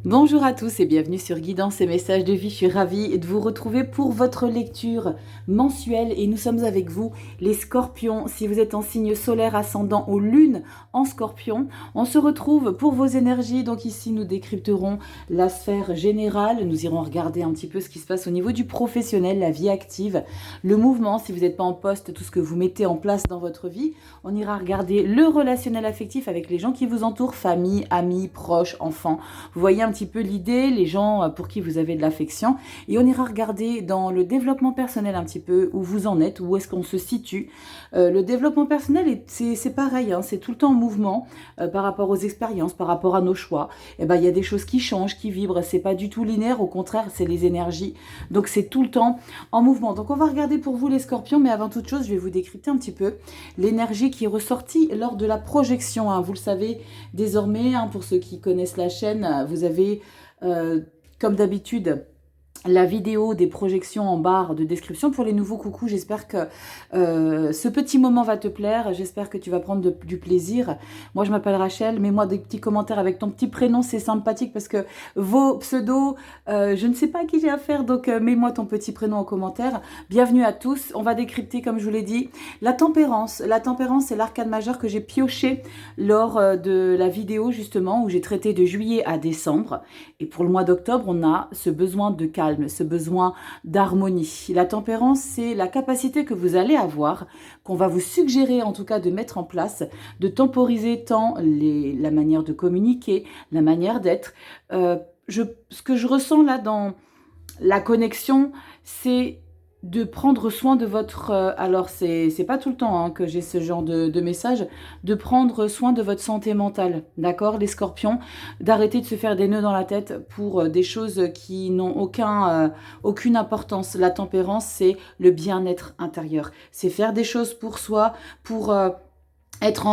Bonjour à tous et bienvenue sur Guidance et Messages de Vie. Je suis ravie de vous retrouver pour votre lecture mensuelle et nous sommes avec vous les scorpions. Si vous êtes en signe solaire ascendant ou lune en scorpion, on se retrouve pour vos énergies. Donc ici nous décrypterons la sphère générale. Nous irons regarder un petit peu ce qui se passe au niveau du professionnel, la vie active, le mouvement. Si vous n'êtes pas en poste, tout ce que vous mettez en place dans votre vie. On ira regarder le relationnel affectif avec les gens qui vous entourent, famille, amis, proches, enfants. Vous voyez un petit peu l'idée, les gens pour qui vous avez de l'affection. Et on ira regarder dans le développement personnel un petit peu où vous en êtes, où est-ce qu'on se situe. Le développement personnel, c'est pareil, hein, c'est tout le temps en mouvement par rapport aux expériences, par rapport à nos choix. Et ben, il y a des choses qui changent, qui vibrent. C'est pas du tout linéaire, au contraire, c'est les énergies. Donc c'est tout le temps en mouvement. Donc on va regarder pour vous les scorpions, mais avant toute chose, je vais vous décrypter un petit peu l'énergie qui est ressortie lors de la projection. Hein. Vous le savez désormais, hein, pour ceux qui connaissent la chaîne, vous avez comme d'habitude la vidéo des projections en barre de description. Pour les nouveaux, coucou, j'espère que ce petit moment va te plaire, j'espère que tu vas prendre du plaisir. Moi je m'appelle Rachel, mets-moi des petits commentaires avec ton petit prénom, c'est sympathique parce que vos pseudos, je ne sais pas à qui j'ai affaire, donc mets-moi ton petit prénom en commentaire. Bienvenue à tous, on va décrypter comme je vous l'ai dit, la tempérance. La tempérance c'est l'arcane majeur que j'ai pioché lors de la vidéo justement où j'ai traité de juillet à décembre, et pour le mois d'octobre on a ce besoin de calme, ce besoin d'harmonie. La tempérance, c'est la capacité que vous allez avoir, qu'on va vous suggérer en tout cas de mettre en place, de temporiser tant la manière de communiquer, la manière d'être. Ce que je ressens là dans la connexion, c'est de prendre soin de votre... alors, c'est pas tout le temps hein, que j'ai ce genre de message, de prendre soin de votre santé mentale, d'accord, les scorpions, d'arrêter de se faire des nœuds dans la tête pour des choses qui n'ont aucune importance. La tempérance, c'est le bien-être intérieur. C'est faire des choses pour soi, pour... être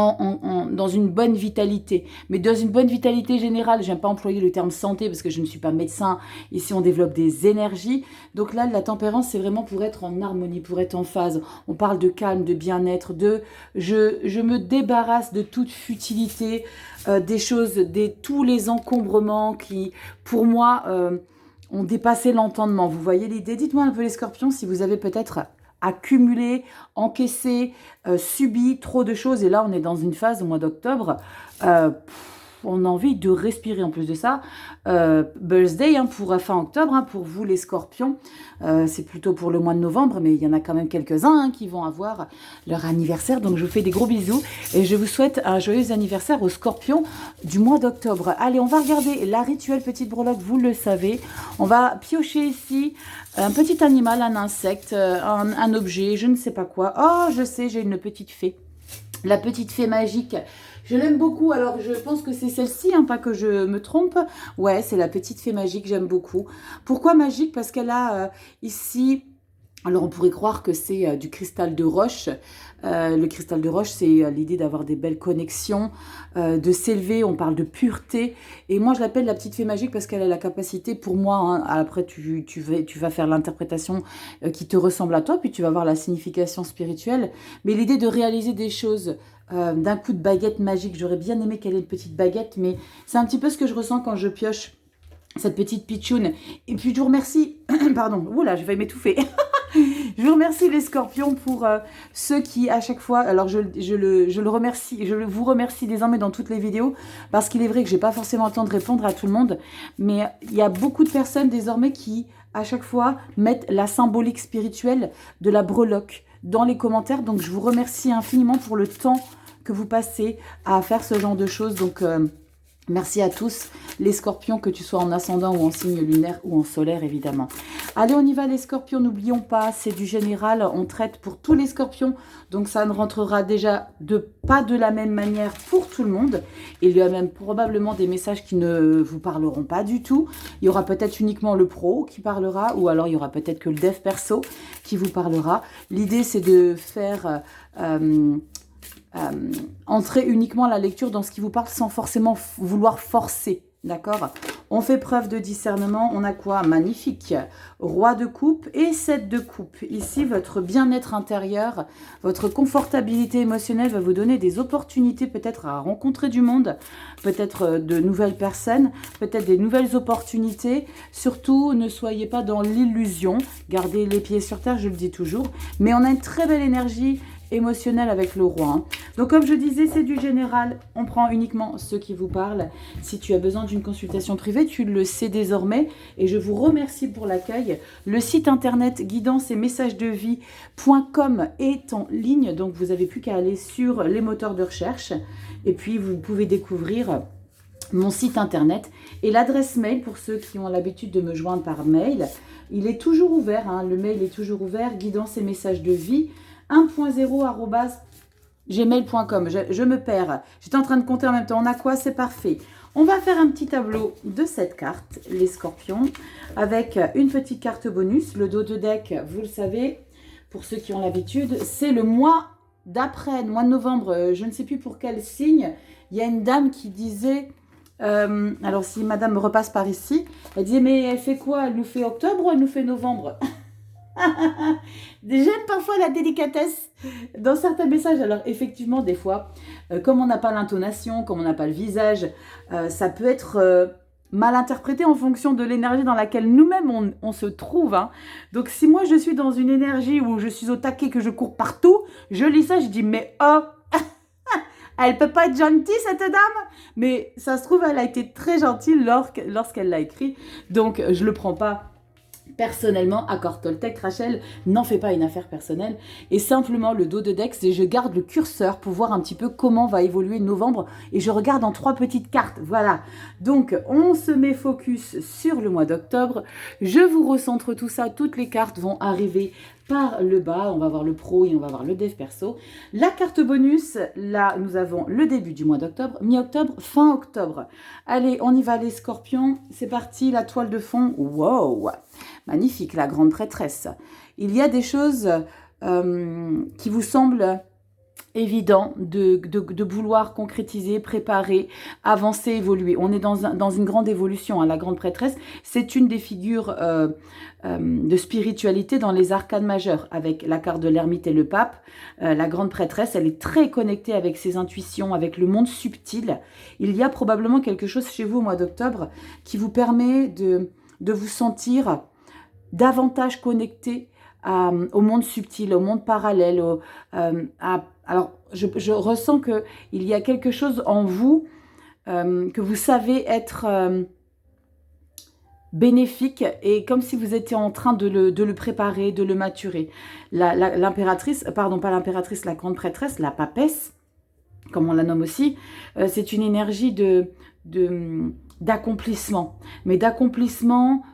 dans une bonne vitalité, mais dans une bonne vitalité générale. J'aime pas employer le terme santé parce que je ne suis pas médecin. Ici on développe des énergies, donc là la tempérance c'est vraiment pour être en harmonie, pour être en phase. On parle de calme, de bien-être, de je me débarrasse de toute futilité, des choses, tous les encombrements qui pour moi ont dépassé l'entendement. Vous voyez l'idée? Dites-moi un peu les scorpions si vous avez peut-être accumulé, encaissé, subi trop de choses. Et là, on est dans une phase au mois d'octobre. On a envie de respirer en plus de ça. Birthday hein, pour fin octobre, hein, pour vous les scorpions. C'est plutôt pour le mois de novembre, mais il y en a quand même quelques-uns hein, qui vont avoir leur anniversaire. Donc je vous fais des gros bisous et je vous souhaite un joyeux anniversaire aux scorpions du mois d'octobre. Allez, on va regarder la rituelle petite breloque, vous le savez. On va piocher ici un petit animal, un insecte, un objet, je ne sais pas quoi. Oh, je sais, j'ai une petite fée. La petite fée magique, je l'aime beaucoup. Alors, je pense que c'est celle-ci, hein, pas que je me trompe. Ouais, c'est la petite fée magique, j'aime beaucoup. Pourquoi magique? Parce qu'elle a ici... Alors, on pourrait croire que c'est du cristal de roche. Le cristal de roche, c'est l'idée d'avoir des belles connexions, de s'élever. On parle de pureté. Et moi, je l'appelle la petite fée magique parce qu'elle a la capacité, pour moi, hein, après, tu vas faire l'interprétation qui te ressemble à toi, puis tu vas voir la signification spirituelle. Mais l'idée de réaliser des choses d'un coup de baguette magique, j'aurais bien aimé qu'elle ait une petite baguette, mais c'est un petit peu ce que je ressens quand je pioche cette petite pitchoune. Et puis, je vous remercie... Pardon, oula, je vais m'étouffer. Je vous remercie les scorpions pour ceux qui à chaque fois, alors je le remercie, je vous remercie désormais dans toutes les vidéos parce qu'il est vrai que j'ai pas forcément le temps de répondre à tout le monde, mais il y a beaucoup de personnes désormais qui à chaque fois mettent la symbolique spirituelle de la breloque dans les commentaires, donc je vous remercie infiniment pour le temps que vous passez à faire ce genre de choses, donc... merci à tous les scorpions, que tu sois en ascendant ou en signe lunaire ou en solaire évidemment. Allez, on y va les scorpions, n'oublions pas, c'est du général, on traite pour tous les scorpions, donc ça ne rentrera déjà pas de la même manière pour tout le monde. Il y a même probablement des messages qui ne vous parleront pas du tout. Il y aura peut-être uniquement le pro qui parlera, ou alors il y aura peut-être que le dev perso qui vous parlera. L'idée c'est de faire... entrer uniquement la lecture dans ce qui vous parle sans forcément vouloir forcer, d'accord? On fait preuve de discernement. On a quoi? Magnifique. Roi de coupe et 7 de coupe. Ici, votre bien-être intérieur, votre confortabilité émotionnelle va vous donner des opportunités peut-être à rencontrer du monde, peut-être de nouvelles personnes, peut-être des nouvelles opportunités. Surtout, ne soyez pas dans l'illusion. Gardez les pieds sur terre, je le dis toujours. Mais on a une très belle énergie émotionnel avec le roi. Hein. Donc comme je disais, c'est du général. On prend uniquement ceux qui vous parlent. Si tu as besoin d'une consultation privée, tu le sais désormais. Et je vous remercie pour l'accueil. Le site internet guidance et messages de vie.com est en ligne. Donc vous n'avez plus qu'à aller sur les moteurs de recherche. Et puis vous pouvez découvrir mon site internet et l'adresse mail pour ceux qui ont l'habitude de me joindre par mail. Il est toujours ouvert. Hein. Le mail est toujours ouvert. Guidance et messages de vie 1.0@gmail.com. Je me perds. J'étais en train de compter en même temps. On a quoi? C'est parfait. On va faire un petit tableau de cette carte, les scorpions, avec une petite carte bonus. Le dos de deck, vous le savez, pour ceux qui ont l'habitude, c'est le mois d'après, le mois de novembre. Je ne sais plus pour quel signe. Il y a une dame qui disait... alors si madame me repasse par ici, elle disait mais elle fait quoi? Elle nous fait octobre ou elle nous fait novembre? J'aime parfois la délicatesse dans certains messages. Alors effectivement, des fois, comme on n'a pas l'intonation, comme on n'a pas le visage, ça peut être mal interprété en fonction de l'énergie dans laquelle nous-mêmes on se trouve. Hein. Donc si moi je suis dans une énergie où je suis au taquet, que je cours partout, je lis ça, je dis mais oh, elle peut pas être gentille cette dame, mais ça se trouve elle a été très gentille lorsqu'elle l'a écrit. Donc je le prends pas personnellement, accord Toltec, Rachel, n'en fait pas une affaire personnelle. Et simplement, le dos de deck, c'est je garde le curseur pour voir un petit peu comment va évoluer novembre. Et je regarde en 3 petites cartes. Voilà. Donc, on se met focus sur le mois d'octobre. Je vous recentre tout ça. Toutes les cartes vont arriver par le bas. On va voir le pro et on va voir le dev perso. La carte bonus, là, nous avons le début du mois d'octobre, mi-octobre, fin octobre. Allez, on y va les scorpions. C'est parti, la toile de fond. Wow! Magnifique, la grande prêtresse. Il y a des choses qui vous semblent évidentes de vouloir concrétiser, préparer, avancer, évoluer. On est dans une grande évolution. Hein. La grande prêtresse, c'est une des figures de spiritualité dans les arcanes majeures, avec la carte de l'ermite et le pape. La grande prêtresse, elle est très connectée avec ses intuitions, avec le monde subtil. Il y a probablement quelque chose chez vous au mois d'octobre qui vous permet de vous sentir davantage connecté au monde subtil, au monde parallèle. Alors, je ressens qu'il y a quelque chose en vous que vous savez être bénéfique et comme si vous étiez en train de le préparer, de le maturer. L'impératrice, pardon, pas l'impératrice, la grande prêtresse, la papesse, comme on la nomme aussi, c'est une énergie d'accomplissement. Mais d'accomplissement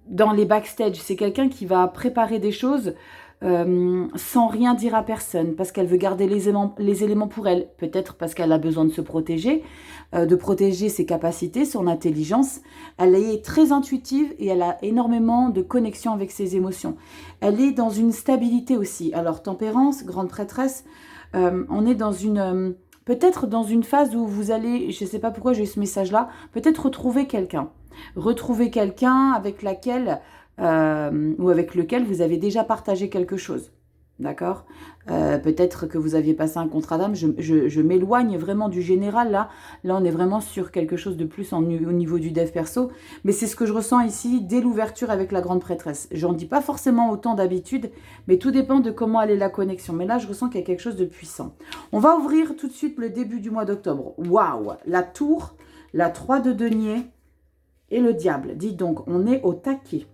dans les backstage. C'est quelqu'un qui va préparer des choses sans rien dire à personne, parce qu'elle veut garder les éléments pour elle. Peut-être parce qu'elle a besoin de se protéger, de protéger ses capacités, son intelligence. Elle est très intuitive et elle a énormément de connexion avec ses émotions. Elle est dans une stabilité aussi. Alors, tempérance, grande prêtresse, on est dans une... peut-être dans une phase où vous allez, je ne sais pas pourquoi j'ai eu ce message-là, peut-être retrouver quelqu'un. Retrouver quelqu'un avec laquelle ou avec lequel vous avez déjà partagé quelque chose. D'accord? Peut-être que vous aviez passé un contrat d'âme. Je m'éloigne vraiment du général là. Là, on est vraiment sur quelque chose de plus au niveau du dev perso. Mais c'est ce que je ressens ici dès l'ouverture avec la grande prêtresse. J'en dis pas forcément autant d'habitude, mais tout dépend de comment elle est la connexion. Mais là, je ressens qu'il y a quelque chose de puissant. On va ouvrir tout de suite le début du mois d'octobre. Waouh! La tour, la 3 de denier et le diable. Dites donc, on est au taquet.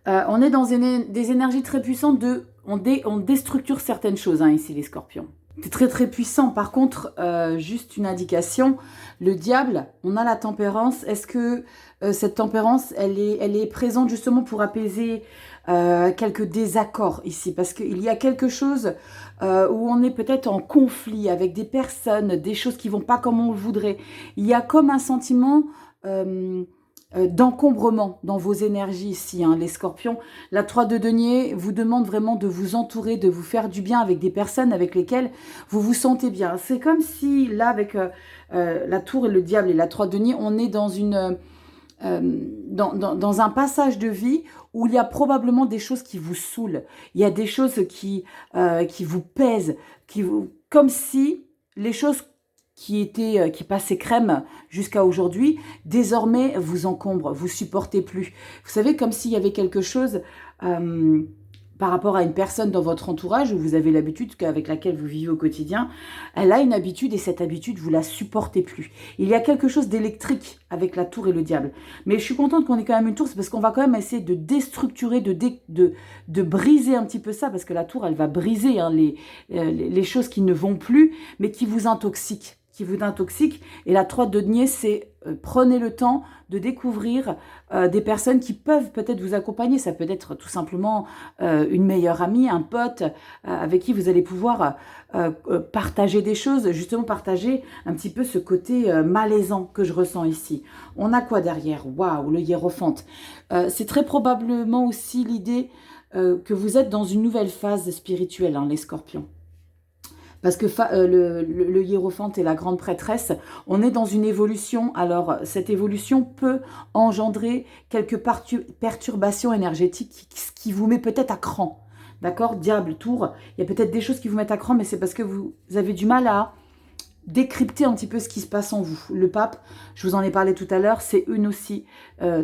On est dans des énergies très puissantes on déstructure certaines choses, hein, ici, les scorpions. C'est très, très puissant. Par contre, juste une indication, le diable, on a la tempérance. Est-ce que cette tempérance, elle est présente justement pour apaiser quelques désaccords ici? Parce qu'il y a quelque chose où on est peut-être en conflit avec des personnes, des choses qui vont pas comme on le voudrait. Il y a comme un sentiment... d'encombrement dans vos énergies ici, hein, les scorpions. La 3 de denier vous demande vraiment de vous entourer, de vous faire du bien avec des personnes avec lesquelles vous vous sentez bien. C'est comme si, là, avec la tour et le diable et la 3 de denier, on est dans dans un passage de vie où il y a probablement des choses qui vous saoulent. Il y a des choses qui vous pèsent, comme si les choses qui passaient crème jusqu'à aujourd'hui, désormais vous encombrent, vous supportez plus. Vous savez, comme s'il y avait quelque chose par rapport à une personne dans votre entourage où vous avez l'habitude avec laquelle vous vivez au quotidien, elle a une habitude et cette habitude, vous la supportez plus. Il y a quelque chose d'électrique avec la tour et le diable. Mais je suis contente qu'on ait quand même une tour, c'est parce qu'on va quand même essayer de déstructurer, de briser un petit peu ça, parce que la tour, elle va briser hein, les choses qui ne vont plus, mais qui vous intoxiquent. Et la 3 de denier, c'est prenez le temps de découvrir des personnes qui peuvent peut-être vous accompagner. Ça peut être tout simplement une meilleure amie, un pote avec qui vous allez pouvoir partager des choses, justement partager un petit peu ce côté malaisant que je ressens ici. On a quoi derrière? Waouh, le hiérophante. C'est très probablement aussi l'idée que vous êtes dans une nouvelle phase spirituelle, hein, les scorpions. Parce que le hiérophante et la grande prêtresse, on est dans une évolution. Alors, cette évolution peut engendrer quelques perturbations énergétiques qui vous met peut-être à cran. D'accord? Diable, tour, il y a peut-être des choses qui vous mettent à cran, mais c'est parce que vous avez du mal à décrypter un petit peu ce qui se passe en vous. Le pape, je vous en ai parlé tout à l'heure, c'est une aussi,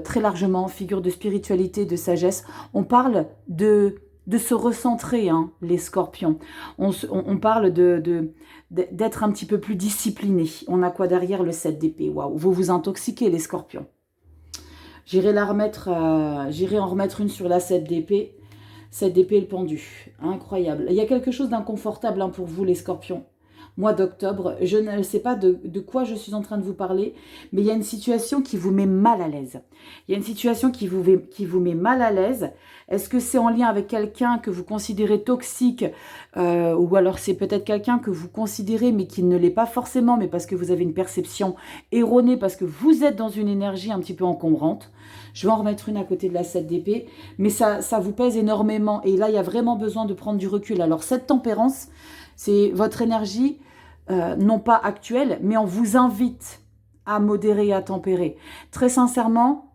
très largement, figure de spiritualité, de sagesse. On parle de se recentrer, hein, les scorpions. On parle d'être un petit peu plus discipliné. On a quoi derrière? Le 7 d'épée. Waouh, vous vous intoxiquez, les scorpions. J'irai en remettre une sur la 7 d'épée. 7 d'épée, le pendu. Incroyable. Il y a quelque chose d'inconfortable hein, pour vous, les scorpions. Mois d'octobre, je ne sais pas de quoi je suis en train de vous parler, mais il y a une situation qui vous met mal à l'aise. Il y a une situation qui vous met mal à l'aise. Est-ce que c'est en lien avec quelqu'un que vous considérez toxique ou alors c'est peut-être quelqu'un que vous considérez mais qui ne l'est pas forcément, mais parce que vous avez une perception erronée, parce que vous êtes dans une énergie un petit peu encombrante. Je vais en remettre une à côté de la 7 d'épée, mais ça vous pèse énormément et là, il y a vraiment besoin de prendre du recul. Alors, cette tempérance, c'est votre énergie, non pas actuelle, mais on vous invite à modérer et à tempérer. Très sincèrement,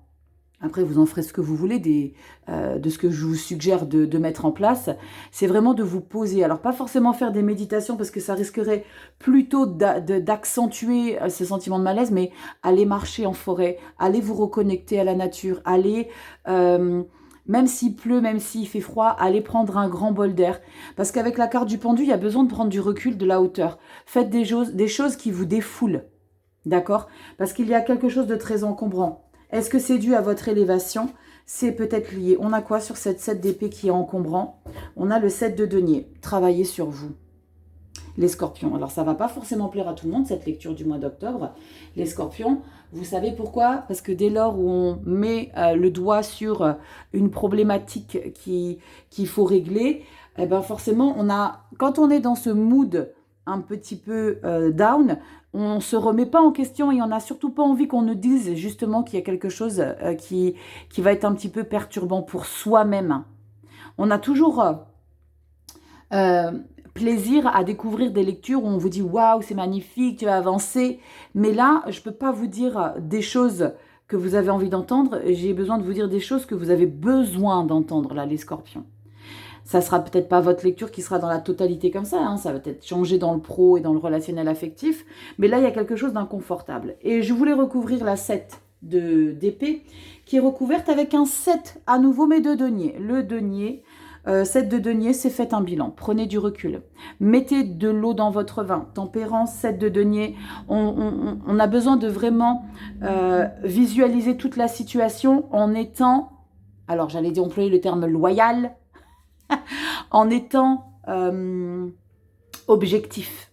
après vous en ferez ce que vous voulez de ce que je vous suggère de mettre en place, c'est vraiment de vous poser. Alors pas forcément faire des méditations parce que ça risquerait plutôt d'accentuer ce sentiment de malaise, mais aller marcher en forêt, aller vous reconnecter à la nature, aller... même s'il pleut, même s'il fait froid, allez prendre un grand bol d'air. Parce qu'avec la carte du pendu, il y a besoin de prendre du recul, de la hauteur. Faites des choses qui vous défoulent. D'accord? Parce qu'il y a quelque chose de très encombrant. Est-ce que c'est dû à votre élévation? C'est peut-être lié. On a quoi sur cette 7 d'épée qui est encombrant? On a le 7 de denier. Travaillez sur vous. Les scorpions. Alors, ça ne va pas forcément plaire à tout le monde, cette lecture du mois d'octobre. Les scorpions, vous savez pourquoi? Parce que dès lors où on met le doigt sur une problématique qu'il faut régler, eh ben forcément, quand on est dans ce mood un petit peu down, on ne se remet pas en question et on n'a surtout pas envie qu'on nous dise justement qu'il y a quelque chose qui va être un petit peu perturbant pour soi-même. On a toujours... plaisir à découvrir des lectures où on vous dit « Waouh, c'est magnifique, tu vas avancer ». Mais là, je ne peux pas vous dire des choses que vous avez envie d'entendre. J'ai besoin de vous dire des choses que vous avez besoin d'entendre, là, les scorpions. Ça ne sera peut-être pas votre lecture qui sera dans la totalité comme ça. Hein, ça va peut-être changer dans le pro et dans le relationnel affectif. Mais là, il y a quelque chose d'inconfortable. Et je voulais recouvrir la 7 d'épée qui est recouverte avec un 7 à nouveau, mais de denier. Le denier... 7 de denier, c'est faites un bilan. Prenez du recul. Mettez de l'eau dans votre vin. Tempérance, 7 de denier. On a besoin de vraiment visualiser toute la situation en étant, alors j'allais employer le terme loyal, en étant objectif.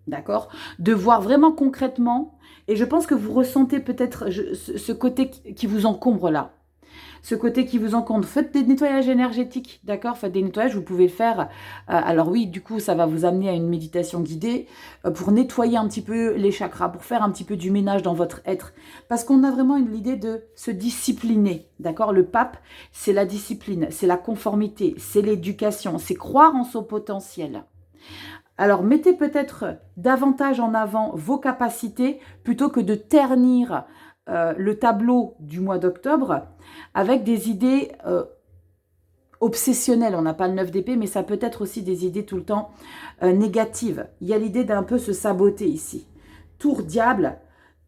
D'accord? De voir vraiment concrètement, et je pense que vous ressentez peut-être ce côté qui vous encombre là. Ce côté qui vous encombre, faites des nettoyages énergétiques, d'accord? Faites des nettoyages, vous pouvez le faire. Alors oui, du coup, ça va vous amener à une méditation guidée pour nettoyer un petit peu les chakras, pour faire un petit peu du ménage dans votre être. Parce qu'on a vraiment l'idée de se discipliner, d'accord? Le pape, c'est la discipline, c'est la conformité, c'est l'éducation, c'est croire en son potentiel. Alors, mettez peut-être davantage en avant vos capacités plutôt que de ternir le tableau du mois d'octobre avec des idées obsessionnelles. On n'a pas le 9 d'épée, mais ça peut être aussi des idées tout le temps négatives. Il y a l'idée d'un peu se saboter ici. Tour diable,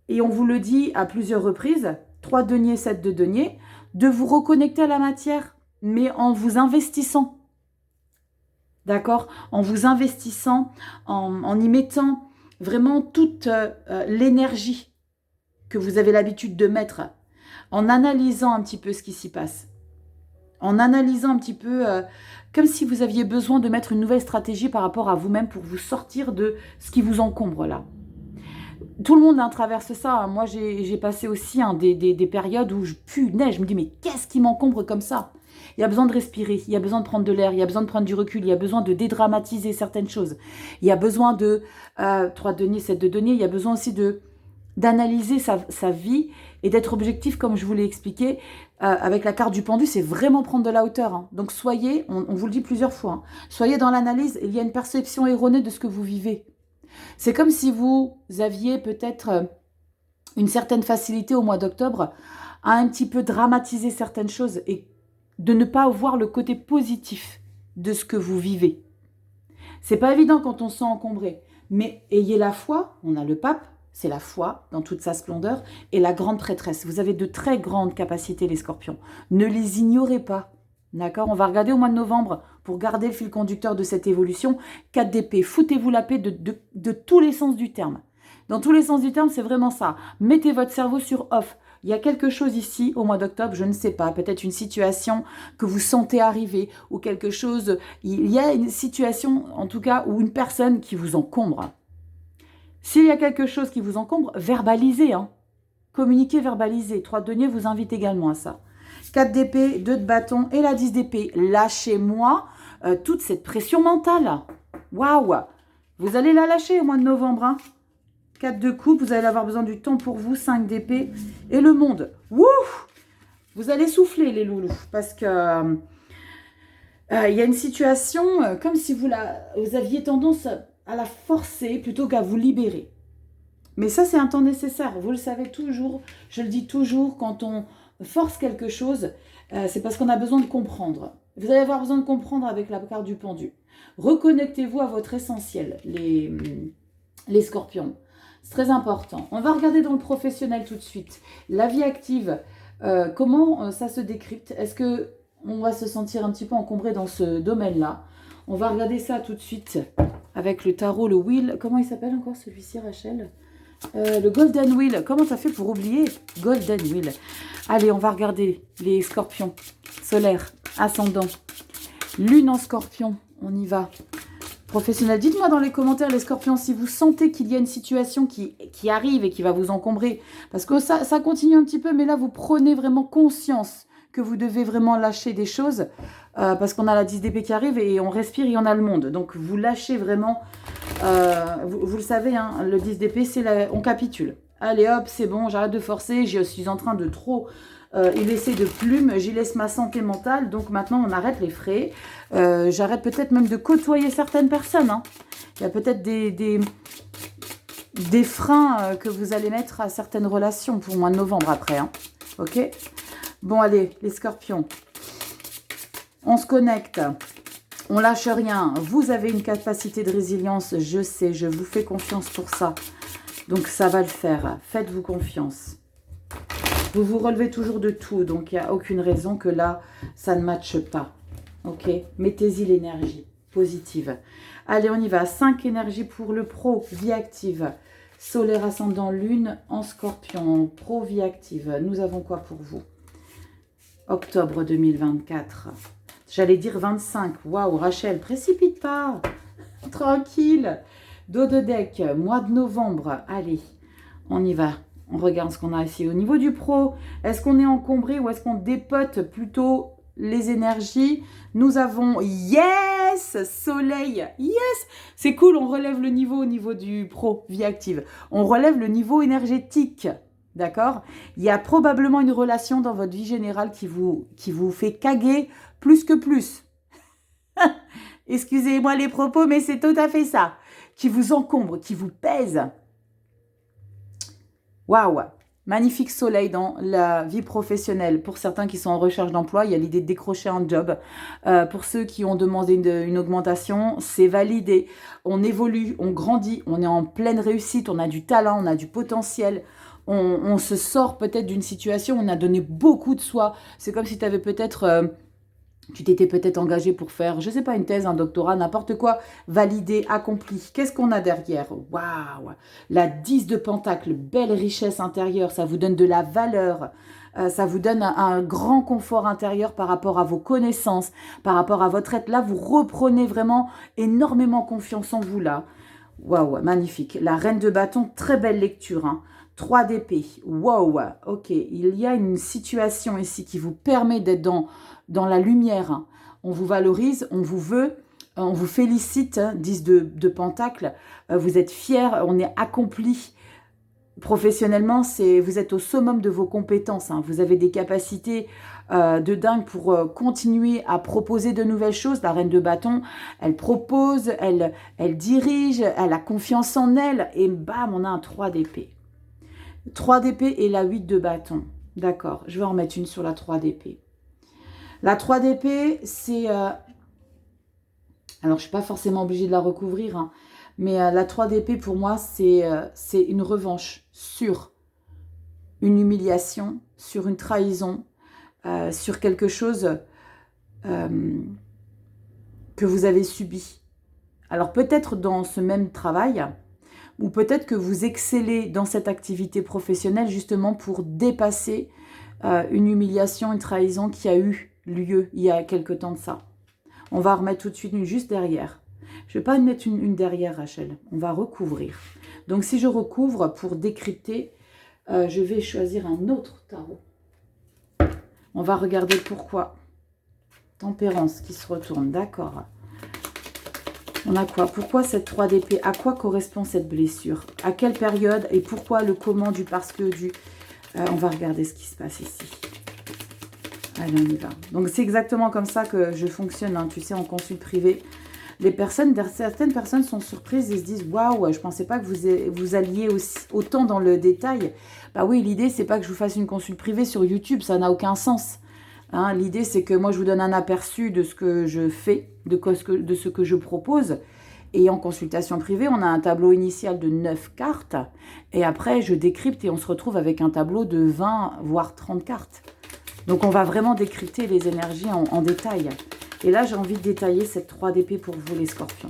et on vous le dit à plusieurs reprises, 3 deniers, 7 de deniers, de vous reconnecter à la matière, mais en vous investissant. D'accord? En vous investissant, en y mettant vraiment toute l'énergie que vous avez l'habitude de mettre, en analysant un petit peu ce qui s'y passe, en analysant un petit peu comme si vous aviez besoin de mettre une nouvelle stratégie par rapport à vous-même pour vous sortir de ce qui vous encombre là. Tout le monde traverse ça. Moi, j'ai passé aussi des périodes où je me dis, mais qu'est-ce qui m'encombre comme ça? Il y a besoin de respirer, il y a besoin de prendre de l'air, il y a besoin de prendre du recul, il y a besoin de dédramatiser certaines choses. Il y a besoin de 3 deniers, 7 de deniers, il y a besoin aussi d'analyser sa vie et d'être objectif, comme je vous l'ai expliqué. Avec la carte du pendu, c'est vraiment prendre de la hauteur. Hein. Donc soyez, on vous le dit plusieurs fois, hein, soyez dans l'analyse. Il y a une perception erronée de ce que vous vivez. C'est comme si vous aviez peut-être une certaine facilité au mois d'octobre à un petit peu dramatiser certaines choses et de ne pas voir le côté positif de ce que vous vivez. C'est pas évident quand on se sent encombré, mais ayez la foi, on a le pape, c'est la foi dans toute sa splendeur, et la grande prêtresse. Vous avez de très grandes capacités, les scorpions. Ne les ignorez pas. D'accord? On va regarder au mois de novembre pour garder le fil conducteur de cette évolution. 4 d'épée, foutez-vous la paix de tous les sens du terme. Dans tous les sens du terme, c'est vraiment ça. Mettez votre cerveau sur off. Il y a quelque chose ici au mois d'octobre, je ne sais pas, peut-être une situation que vous sentez arriver ou quelque chose, il y a une situation en tout cas ou une personne qui vous encombre. S'il y a quelque chose qui vous encombre, verbalisez, hein. Communiquez, verbalisez. 3 de deniers vous invite également à ça. 4 d'épée, 2 de bâton et la 10 d'épée. Lâchez-moi toute cette pression mentale. Waouh! Vous allez la lâcher au mois de novembre, hein. 4 de coupe, vous allez avoir besoin du temps pour vous, 5 d'épée et le monde. Wouh! Vous allez souffler les loulous parce que il y a une situation comme si vous aviez tendance à la forcer plutôt qu'à vous libérer. Mais ça, c'est un temps nécessaire. Vous le savez toujours, je le dis toujours, quand on force quelque chose, c'est parce qu'on a besoin de comprendre. Vous allez avoir besoin de comprendre avec la carte du pendu. Reconnectez-vous à votre essentiel, les scorpions. C'est très important. On va regarder dans le professionnel tout de suite. La vie active, comment ça se décrypte? Est-ce qu'on va se sentir un petit peu encombré dans ce domaine-là? On va regarder ça tout de suite avec le tarot, le wheel. Comment il s'appelle encore celui-ci, Rachel? Le Golden Wheel. Comment ça fait pour oublier Golden Wheel? Allez, on va regarder les scorpions. Solaire, ascendant, lune en scorpion. On y va. Professionnel, dites-moi dans les commentaires, les scorpions, si vous sentez qu'il y a une situation qui arrive et qui va vous encombrer. Parce que ça continue un petit peu, mais là, vous prenez vraiment conscience que vous devez vraiment lâcher des choses. Parce qu'on a la 10 d'épée qui arrive et on respire et on a le monde. Donc, vous lâchez vraiment... vous le savez, hein, le 10 d'épée, on capitule. Allez hop, c'est bon, j'arrête de forcer. Je suis en train de trop y laisser de plumes. J'y laisse ma santé mentale. Donc, maintenant, on arrête les frais. J'arrête peut-être même de côtoyer certaines personnes. Hein. Il y a peut-être des freins que vous allez mettre à certaines relations pour le mois de novembre après. Hein. Ok? Bon, allez, les scorpions. On se connecte. On lâche rien. Vous avez une capacité de résilience. Je sais, je vous fais confiance pour ça. Donc, ça va le faire. Faites-vous confiance. Vous vous relevez toujours de tout. Donc, il n'y a aucune raison que là, ça ne matche pas. Ok, mettez-y l'énergie positive. Allez, on y va. 5 énergies pour le pro, vie active. Solaire ascendant lune en scorpion. Pro, vie active. Nous avons quoi pour vous? Octobre 2024. J'allais dire 25. Waouh, Rachel, précipite pas. Tranquille. Dos de deck, mois de novembre. Allez, on y va. On regarde ce qu'on a ici. Au niveau du pro, est-ce qu'on est encombré ou est-ce qu'on dépote plutôt les énergies? Nous avons yes, soleil, yes. C'est cool, on relève le niveau au niveau du pro, vie active. On relève le niveau énergétique, d'accord? Il y a probablement une relation dans votre vie générale qui vous fait caguer plus que plus. Excusez-moi les propos, mais c'est tout à fait ça. Qui vous encombre, qui vous pèse. Waouh! Magnifique soleil dans la vie professionnelle. Pour certains qui sont en recherche d'emploi, il y a l'idée de décrocher un job. Pour ceux qui ont demandé une augmentation, c'est validé. On évolue, on grandit, on est en pleine réussite, on a du talent, on a du potentiel. On se sort peut-être d'une situation où on a donné beaucoup de soi. C'est comme si tu avais peut-être... tu t'étais peut-être engagé pour faire, je ne sais pas, une thèse, un doctorat, n'importe quoi, validé, accompli. Qu'est-ce qu'on a derrière? Waouh! La 10 de Pentacle, belle richesse intérieure, ça vous donne de la valeur, ça vous donne un grand confort intérieur par rapport à vos connaissances, par rapport à votre être. Là, vous reprenez vraiment énormément confiance en vous, là. Waouh, magnifique. La reine de bâton, très belle lecture, hein. 3 d'épée. Waouh, ok. Il y a une situation ici qui vous permet d'être dans la lumière. On vous valorise, on vous veut, on vous félicite, 10 de Pentacle. Vous êtes fiers, on est accompli. Professionnellement, vous êtes au summum de vos compétences. Hein. Vous avez des capacités de dingue pour continuer à proposer de nouvelles choses. La reine de bâton, elle propose, elle dirige, elle a confiance en elle. Et bam, on a un 3 d'épée. 3 d'épée et la 8 de bâton. D'accord, je vais en mettre une sur la 3 d'épée. La 3 d'épée, c'est... alors, je ne suis pas forcément obligée de la recouvrir, hein, mais la 3 d'épée, pour moi, c'est une revanche sur une humiliation, sur une trahison, sur quelque chose que vous avez subi. Alors, peut-être dans ce même travail, ou peut-être que vous excellez dans cette activité professionnelle justement pour dépasser une humiliation, une trahison qui a eu lieu il y a quelque temps de ça. On va remettre tout de suite une juste derrière. Je ne vais pas mettre une derrière, Rachel. On va recouvrir. Donc, si je recouvre pour décrypter, je vais choisir un autre tarot. On va regarder pourquoi. Tempérance qui se retourne. D'accord. On a quoi? Pourquoi cette 3 d'épée? À quoi correspond cette blessure? À quelle période? Et pourquoi le comment du parce que du... on va regarder ce qui se passe ici. Allez, on y va. Donc, c'est exactement comme ça que je fonctionne, hein, tu sais, en consulte privé. Certaines personnes sont surprises et se disent « Waouh, je ne pensais pas que vous alliez autant dans le détail. » Bah oui, l'idée, c'est pas que je vous fasse une consulte privée sur YouTube, ça n'a aucun sens. Hein, l'idée, c'est que moi, je vous donne un aperçu de ce que je fais, de ce que je propose. Et en consultation privée, on a un tableau initial de 9 cartes. Et après, je décrypte et on se retrouve avec un tableau de 20, voire 30 cartes. Donc, on va vraiment décrypter les énergies en détail. Et là, j'ai envie de détailler cette 3 d'épée pour vous, les scorpions.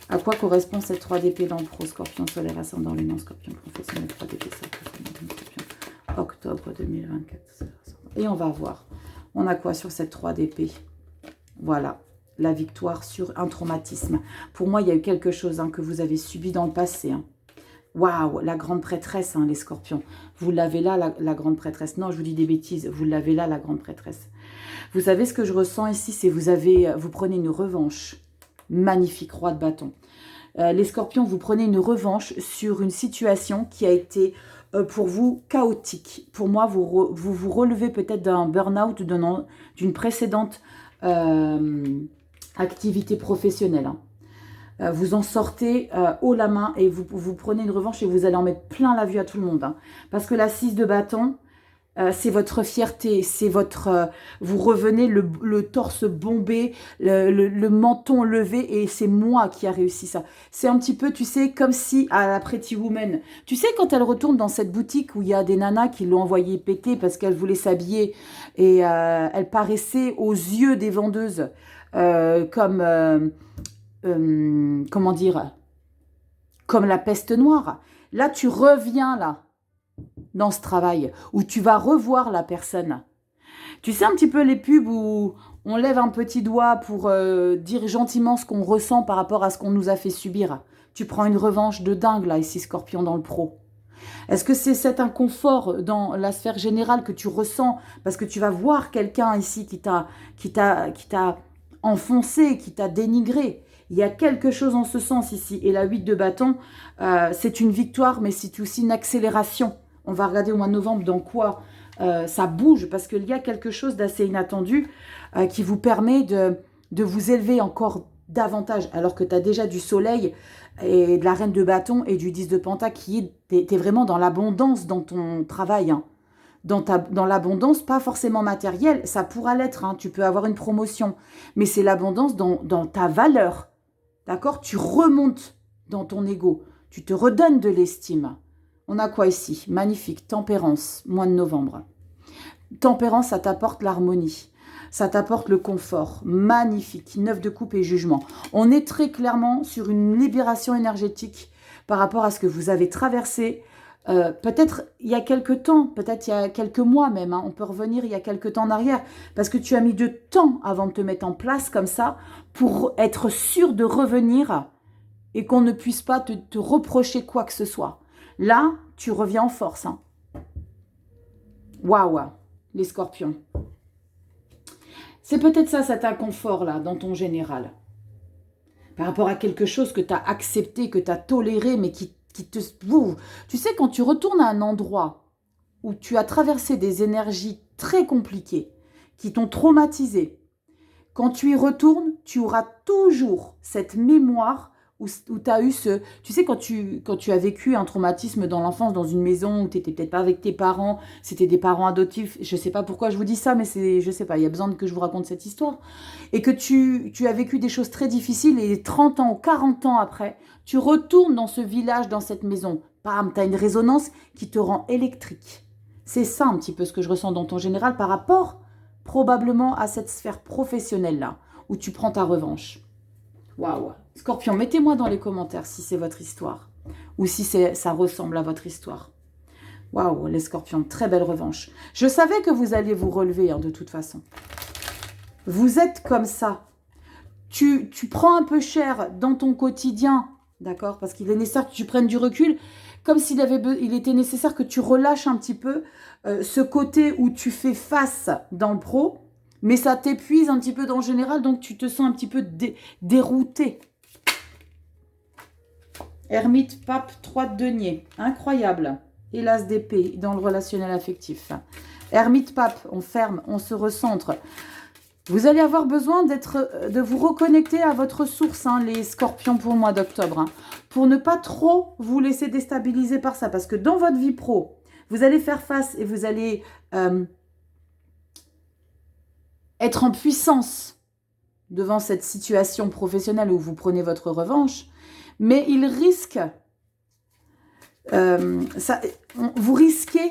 À quoi correspond cette 3 d'épée dans le pro? Scorpion, solaire, ascendant, lunan, scorpion, professionnel, 3 d'épée, scorpion, octobre 2024. Et on va voir. On a quoi sur cette 3 d'épée? Voilà, la victoire sur un traumatisme. Pour moi, il y a eu quelque chose que vous avez subi dans le passé. Hein. Waouh, la grande prêtresse, les scorpions. Vous l'avez là, la grande prêtresse. Non, je vous dis des bêtises. Vous l'avez là, la grande prêtresse. Vous savez ce que je ressens ici, c'est vous prenez une revanche. Magnifique, roi de bâton. Les scorpions, vous prenez une revanche sur une situation qui a été pour vous chaotique. Pour moi, vous relevez peut-être d'un burn-out, d'une précédente activité professionnelle. Vous en sortez haut la main et vous prenez une revanche et vous allez en mettre plein la vue à tout le monde. Hein. Parce que la 6 de bâton, c'est votre fierté, c'est votre... vous revenez le torse bombé, le menton levé et c'est moi qui a réussi ça. C'est un petit peu, tu sais, comme si à la Pretty Woman, tu sais quand elle retourne dans cette boutique où il y a des nanas qui l'ont envoyée péter parce qu'elle voulait s'habiller et elle paraissait aux yeux des vendeuses comme... comment dire, comme la peste noire. Là, tu reviens là, dans ce travail, où tu vas revoir la personne. Tu sais un petit peu les pubs où on lève un petit doigt pour dire gentiment ce qu'on ressent par rapport à ce qu'on nous a fait subir. Tu prends une revanche de dingue là, ici, Scorpion, dans le pro. Est-ce que c'est cet inconfort dans la sphère générale que tu ressens parce que tu vas voir quelqu'un ici qui t'a enfoncé, qui t'a dénigré? Il y a quelque chose en ce sens ici. Et la 8 de bâton, c'est une victoire, mais c'est aussi une accélération. On va regarder au mois de novembre dans quoi ça bouge, parce qu'il y a quelque chose d'assez inattendu qui vous permet de vous élever encore davantage, alors que tu as déjà du soleil et de la reine de bâton et du 10 de pentacle qui est vraiment dans l'abondance dans ton travail, hein. Dans l'abondance, pas forcément matérielle, ça pourra l'être, hein, tu peux avoir une promotion, mais c'est l'abondance dans ta valeur, d'accord? Tu remontes dans ton ego, tu te redonnes de l'estime. On a quoi ici? Magnifique, tempérance, mois de novembre. Tempérance, ça t'apporte l'harmonie. Ça t'apporte le confort. Magnifique. 9 de coupe et jugement. On est très clairement sur une libération énergétique par rapport à ce que vous avez traversé. Peut-être il y a quelques temps, peut-être il y a quelques mois même. Hein, on peut revenir il y a quelques temps en arrière. Parce que tu as mis de temps avant de te mettre en place comme ça pour être sûr de revenir et qu'on ne puisse pas te reprocher quoi que ce soit. Là, tu reviens en force. Hein. Waouh, les scorpions. C'est peut-être ça, cet inconfort-là, dans ton général. Par rapport à quelque chose que tu as accepté, que tu as toléré, mais qui te... Ouh. Tu sais, quand tu retournes à un endroit où tu as traversé des énergies très compliquées, qui t'ont traumatisé, quand tu y retournes, tu auras toujours cette mémoire où tu as eu ce... Tu sais, quand tu as vécu un traumatisme dans l'enfance, dans une maison où tu n'étais peut-être pas avec tes parents, c'était des parents adoptifs, je ne sais pas pourquoi je vous dis ça, mais je ne sais pas, il y a besoin que je vous raconte cette histoire, et que tu as vécu des choses très difficiles, et 30 ans ou 40 ans après, tu retournes dans ce village, dans cette maison, bam, tu as une résonance qui te rend électrique. C'est ça un petit peu ce que je ressens dans ton général par rapport probablement à cette sphère professionnelle-là, où tu prends ta revanche. Waouh! Scorpion, mettez-moi dans les commentaires si c'est votre histoire, ou si ça ressemble à votre histoire. Waouh, les scorpions, très belle revanche. Je savais que vous alliez vous relever, hein, de toute façon. Vous êtes comme ça. Tu prends un peu cher dans ton quotidien, d'accord? Parce qu'il est nécessaire que tu prennes du recul, comme il était nécessaire que tu relâches un petit peu ce côté où tu fais face dans le pro, mais ça t'épuise un petit peu dans le général, donc tu te sens un petit peu dérouté. Ermite, pape, 3 de denier. Incroyable. Et l'as d'épée dans le relationnel affectif. Ermite, pape, on ferme, on se recentre. Vous allez avoir besoin de vous reconnecter à votre source, hein, les scorpions, pour le mois d'octobre. Hein, pour ne pas trop vous laisser déstabiliser par ça. Parce que dans votre vie pro, vous allez faire face et vous allez être en puissance devant cette situation professionnelle où vous prenez votre revanche. Mais il risque, vous risquez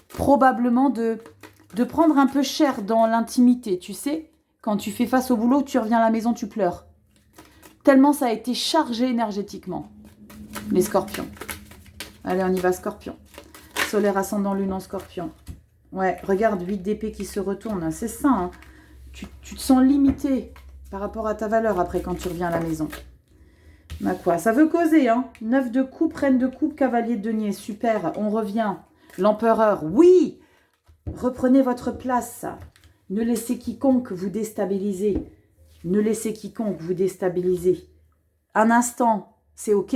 probablement de prendre un peu cher dans l'intimité, tu sais. Quand tu fais face au boulot, tu reviens à la maison, tu pleures. Tellement ça a été chargé énergétiquement, les scorpions. Allez, on y va, scorpion. Solaire, ascendant, lune en scorpion. Ouais, regarde, 8 d'épée qui se retourne, c'est ça. Hein. Tu te sens limité par rapport à ta valeur après quand tu reviens à la maison. Bah quoi, ça veut causer, hein. 9 de coupe, reine de coupe, cavalier de denier. Super, on revient. L'empereur, oui. Reprenez votre place. Ne laissez quiconque vous déstabiliser. Ne laissez quiconque vous déstabiliser. Un instant, c'est ok.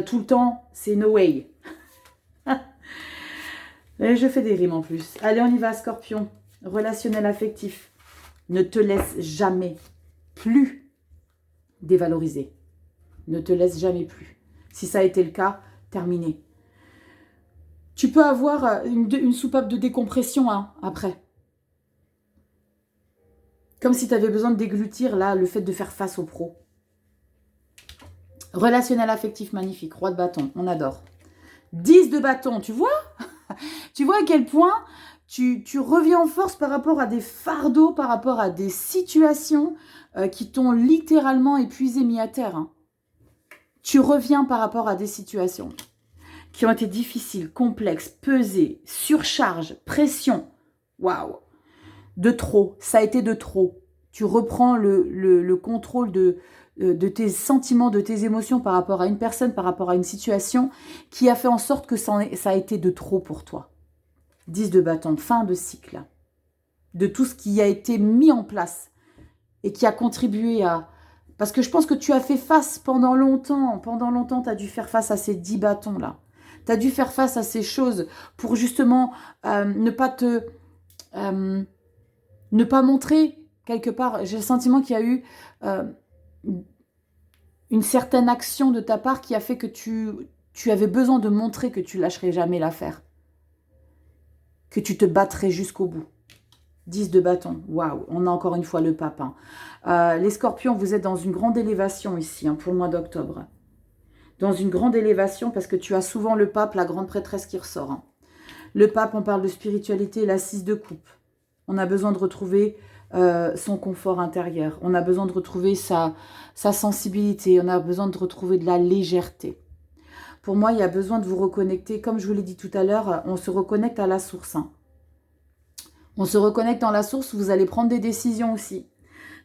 Tout le temps, c'est no way. Et je fais des rimes en plus. Allez, on y va, scorpion. Relationnel affectif. Ne te laisse jamais plus dévaloriser. Ne te laisse jamais plus. Si ça a été le cas, terminé. Tu peux avoir une soupape de décompression, hein, après. Comme si tu avais besoin de déglutir là, le fait de faire face au pro. Relationnel affectif magnifique. Roi de bâton, on adore. 10 de bâton, tu vois? Tu vois à quel point tu reviens en force par rapport à des fardeaux, par rapport à des situations qui t'ont littéralement épuisé, mis à terre. Hein. Tu reviens par rapport à des situations qui ont été difficiles, complexes, pesées, surcharge, pression. Waouh! De trop, ça a été de trop. Tu reprends le contrôle de de tes sentiments, de tes émotions par rapport à une personne, par rapport à une situation qui a fait en sorte que ça a été de trop pour toi. 10 de bâton, fin de cycle. De tout ce qui a été mis en place et qui a contribué à... Parce que je pense que tu as fait face pendant longtemps, tu as dû faire face à ces 10 bâtons-là. Tu as dû faire face à ces choses pour justement ne pas montrer quelque part. J'ai le sentiment qu'il y a eu une certaine action de ta part qui a fait que tu avais besoin de montrer que tu lâcherais jamais l'affaire. Que tu te battrais jusqu'au bout. 10 de bâton, waouh, on a encore une fois le pape. Les scorpions, vous êtes dans une grande élévation ici, pour le mois d'octobre. Dans une grande élévation parce que tu as souvent le pape, la grande prêtresse qui ressort. Le pape, on parle de spiritualité, la 6 de coupe. On a besoin de retrouver son confort intérieur. On a besoin de retrouver sa sensibilité. On a besoin de retrouver de la légèreté. Pour moi, il y a besoin de vous reconnecter. Comme je vous l'ai dit tout à l'heure, on se reconnecte à la source. On se reconnecte dans la source, vous allez prendre des décisions aussi.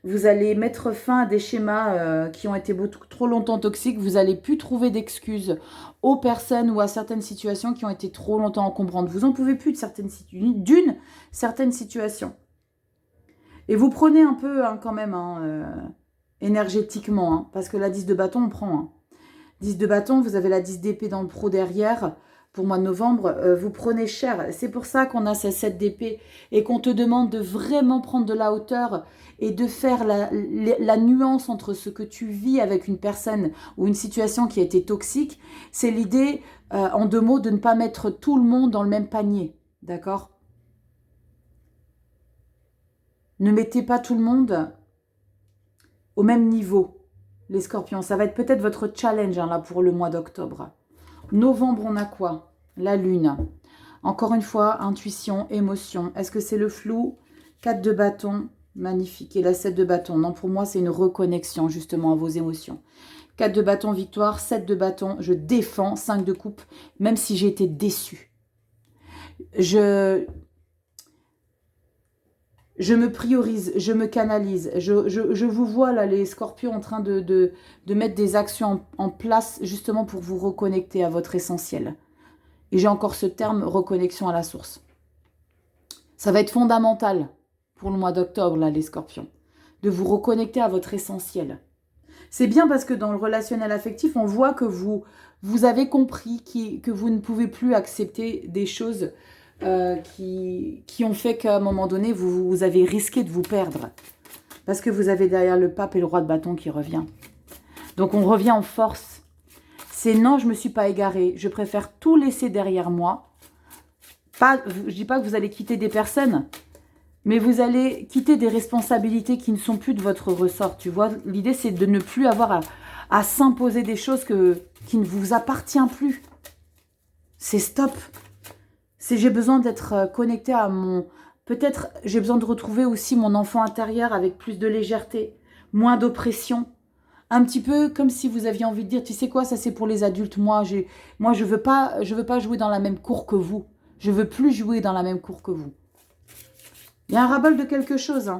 Vous allez mettre fin à des schémas qui ont été beaucoup trop longtemps toxiques. Vous n'allez plus trouver d'excuses aux personnes ou à certaines situations qui ont été trop longtemps encombrantes. Vous n'en pouvez plus d'une certaine situation. Et vous prenez un peu quand même énergétiquement, parce que la 10 de bâton, on prend. 10 de bâton, vous avez la 10 d'épée dans le pro derrière. Pour mois de novembre, vous prenez cher. C'est pour ça qu'on a ces 7 d'épée et qu'on te demande de vraiment prendre de la hauteur et de faire la nuance entre ce que tu vis avec une personne ou une situation qui a été toxique. C'est l'idée, en 2 mots, de ne pas mettre tout le monde dans le même panier. D'accord ? Ne mettez pas tout le monde au même niveau, les scorpions. Ça va être peut-être votre challenge là pour le mois d'octobre. Novembre, on a quoi? La lune. Encore une fois, intuition, émotion. Est-ce que c'est le flou? 4 de bâton, magnifique. Et la 7 de bâton. Non, pour moi, c'est une reconnexion justement à vos émotions. 4 de bâton, victoire. 7 de bâton, je défends. 5 de coupe, même si j'ai été déçue. Je me priorise, je me canalise. Je vous vois là, les scorpions, en train de mettre des actions en place justement pour vous reconnecter à votre essentiel. Et j'ai encore ce terme, reconnexion à la source. Ça va être fondamental pour le mois d'octobre, là, les scorpions, de vous reconnecter à votre essentiel. C'est bien parce que dans le relationnel affectif, on voit que vous avez compris que vous ne pouvez plus accepter des choses qui ont fait qu'à un moment donné, vous avez risqué de vous perdre. Parce que vous avez derrière le pape et le roi de bâton qui revient. Donc on revient en force. C'est non, je ne me suis pas égarée. Je préfère tout laisser derrière moi. Je ne dis pas que vous allez quitter des personnes, mais vous allez quitter des responsabilités qui ne sont plus de votre ressort. Tu vois, l'idée, c'est de ne plus avoir à s'imposer des choses qui ne vous appartiennent plus. C'est stop. J'ai besoin d'être connectée à mon... Peut-être j'ai besoin de retrouver aussi mon enfant intérieur avec plus de légèreté, moins d'oppression. Un petit peu comme si vous aviez envie de dire, tu sais quoi, ça c'est pour les adultes. Moi, je veux pas jouer dans la même cour que vous. Je veux plus jouer dans la même cour que vous. Il y a un ras-bol de quelque chose.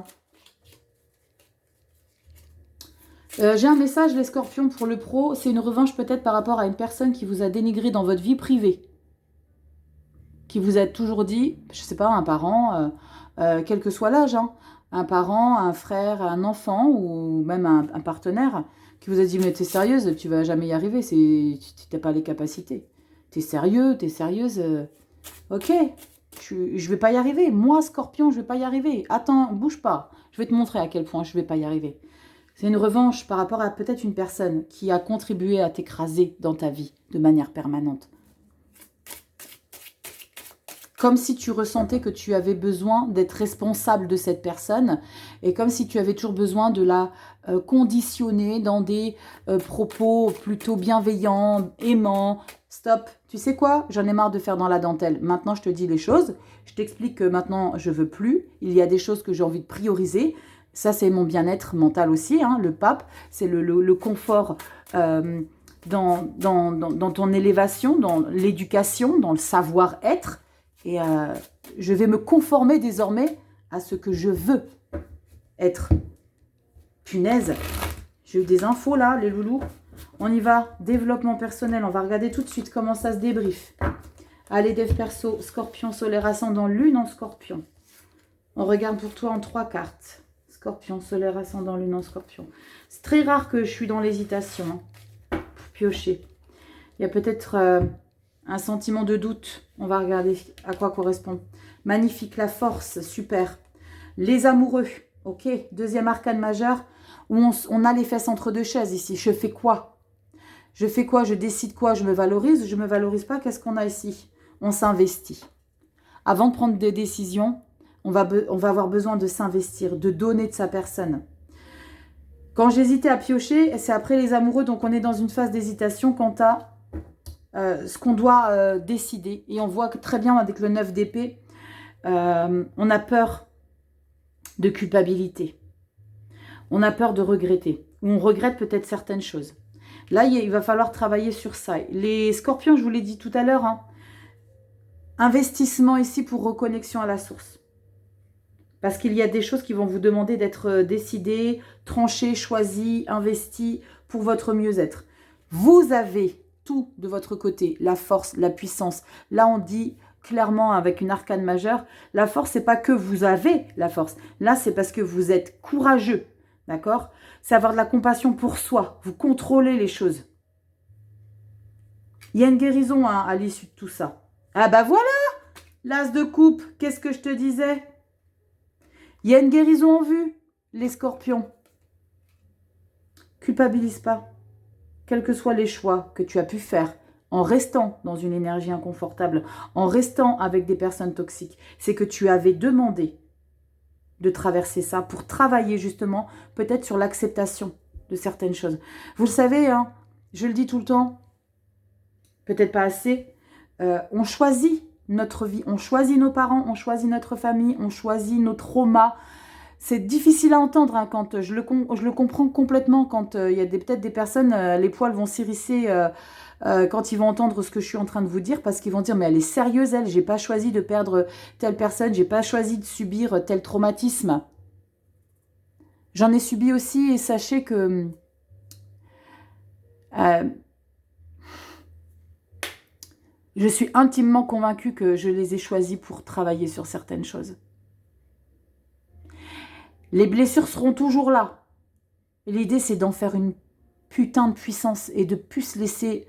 J'ai un message, les scorpions, pour le pro. C'est une revanche peut-être par rapport à une personne qui vous a dénigré dans votre vie privée. Qui vous a toujours dit, je ne sais pas, un parent, quel que soit l'âge, un parent, un frère, un enfant ou même un partenaire qui vous a dit « Mais t'es sérieuse, tu vas jamais y arriver, tu n'as pas les capacités. T'es sérieux, t'es sérieuse ok, je vais pas y arriver. Moi, scorpion, je vais pas y arriver. Attends, bouge pas. Je vais te montrer à quel point je vais pas y arriver. » C'est une revanche par rapport à peut-être une personne qui a contribué à t'écraser dans ta vie de manière permanente. Comme si tu ressentais que tu avais besoin d'être responsable de cette personne et comme si tu avais toujours besoin de la conditionner dans des propos plutôt bienveillants, aimants. Stop, tu sais quoi? J'en ai marre de faire dans la dentelle. Maintenant, je te dis les choses. Je t'explique que maintenant, je veux plus. Il y a des choses que j'ai envie de prioriser. Ça, c'est mon bien-être mental aussi. Le pape, c'est le confort dans ton élévation, dans l'éducation, dans le savoir-être. Et je vais me conformer désormais à ce que je veux être. Punaise, J'ai eu des infos là, les loulous. On y va, développement personnel. On va regarder tout de suite comment ça se débriefe. Allez, dev perso, Scorpion, solaire, ascendant, lune en Scorpion. On regarde pour toi en 3 cartes. Scorpion, solaire, ascendant, lune en Scorpion. C'est très rare que je suis dans l'hésitation. Pour piocher. Il y a peut-être un sentiment de doute. On va regarder à quoi correspond. Magnifique, la force, super. Les amoureux, ok. Deuxième arcane majeur, où on a les fesses entre deux chaises ici. Je fais quoi? Je fais quoi? Je décide quoi? Je me valorise? Je ne me valorise pas? Qu'est-ce qu'on a ici? On s'investit. Avant de prendre des décisions, on va avoir besoin de s'investir, de donner de sa personne. Quand j'hésitais à piocher, c'est après les amoureux, donc on est dans une phase d'hésitation quant à ce qu'on doit décider. Et on voit que très bien avec le 9 d'épée, on a peur de culpabilité. On a peur de regretter. Ou on regrette peut-être certaines choses. Là, il va falloir travailler sur ça. Les scorpions, je vous l'ai dit tout à l'heure, hein, investissement ici pour reconnexion à la source. Parce qu'il y a des choses qui vont vous demander d'être décidées, tranchées, choisies, investies pour votre mieux-être. Vous avez tout de votre côté, la force, la puissance. Là, on dit clairement avec une arcane majeure, la force, c'est pas que vous avez la force. Là, c'est parce que vous êtes courageux, d'accord? C'est avoir de la compassion pour soi. Vous contrôlez les choses. Il y a une guérison hein, à l'issue de tout ça. Ah bah voilà, l'as de coupe, qu'est-ce que je te disais? Il y a une guérison en vue, les scorpions. Culpabilise pas. Quels que soient les choix que tu as pu faire, en restant dans une énergie inconfortable, en restant avec des personnes toxiques, c'est que tu avais demandé de traverser ça pour travailler justement peut-être sur l'acceptation de certaines choses. Vous le savez, hein, je le dis tout le temps, peut-être pas assez, on choisit notre vie, on choisit nos parents, on choisit notre famille, on choisit nos traumas. C'est difficile à entendre hein, quand je le comprends complètement quand il y a peut-être des personnes, les poils vont s'hérisser quand ils vont entendre ce que je suis en train de vous dire parce qu'ils vont dire mais elle est sérieuse elle, j'ai pas choisi de perdre telle personne, j'ai pas choisi de subir tel traumatisme. J'en ai subi aussi et sachez que je suis intimement convaincue que je les ai choisis pour travailler sur certaines choses. Les blessures seront toujours là. L'idée, c'est d'en faire une putain de puissance et de plus se laisser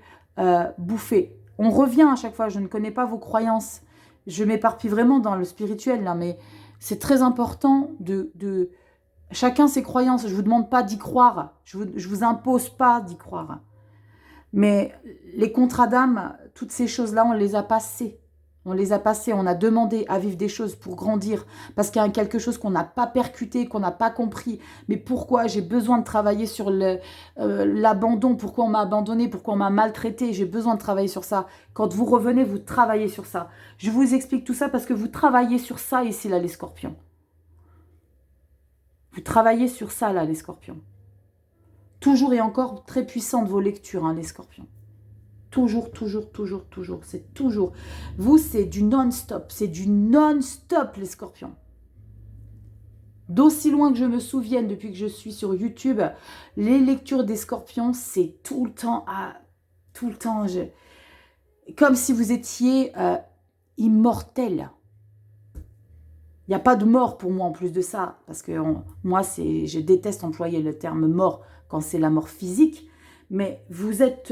bouffer. On revient à chaque fois, je ne connais pas vos croyances. Je m'éparpille vraiment dans le spirituel, là, mais c'est très important de chacun ses croyances. Je ne vous demande pas d'y croire. Je vous impose pas d'y croire. Mais les contrats d'âme, toutes ces choses-là, on les a passées. On les a passés, on a demandé à vivre des choses pour grandir parce qu'il y a quelque chose qu'on n'a pas percuté, qu'on n'a pas compris. Mais pourquoi j'ai besoin de travailler sur l'abandon? Pourquoi on m'a abandonné? Pourquoi on m'a maltraité? J'ai besoin de travailler sur ça. Quand vous revenez, vous travaillez sur ça. Je vous explique tout ça parce que vous travaillez sur ça ici, là, les scorpions. Vous travaillez sur ça, là, les scorpions. Toujours et encore très puissantes vos lectures, hein, les scorpions. Toujours, toujours, toujours, toujours. C'est toujours. Vous, c'est du non-stop. C'est du non-stop, les scorpions. D'aussi loin que je me souvienne, depuis que je suis sur YouTube, les lectures des scorpions, c'est tout le temps. Tout le temps. Comme si vous étiez immortel. Il n'y a pas de mort pour moi en plus de ça. Parce que moi, je déteste employer le terme mort quand c'est la mort physique. Mais vous êtes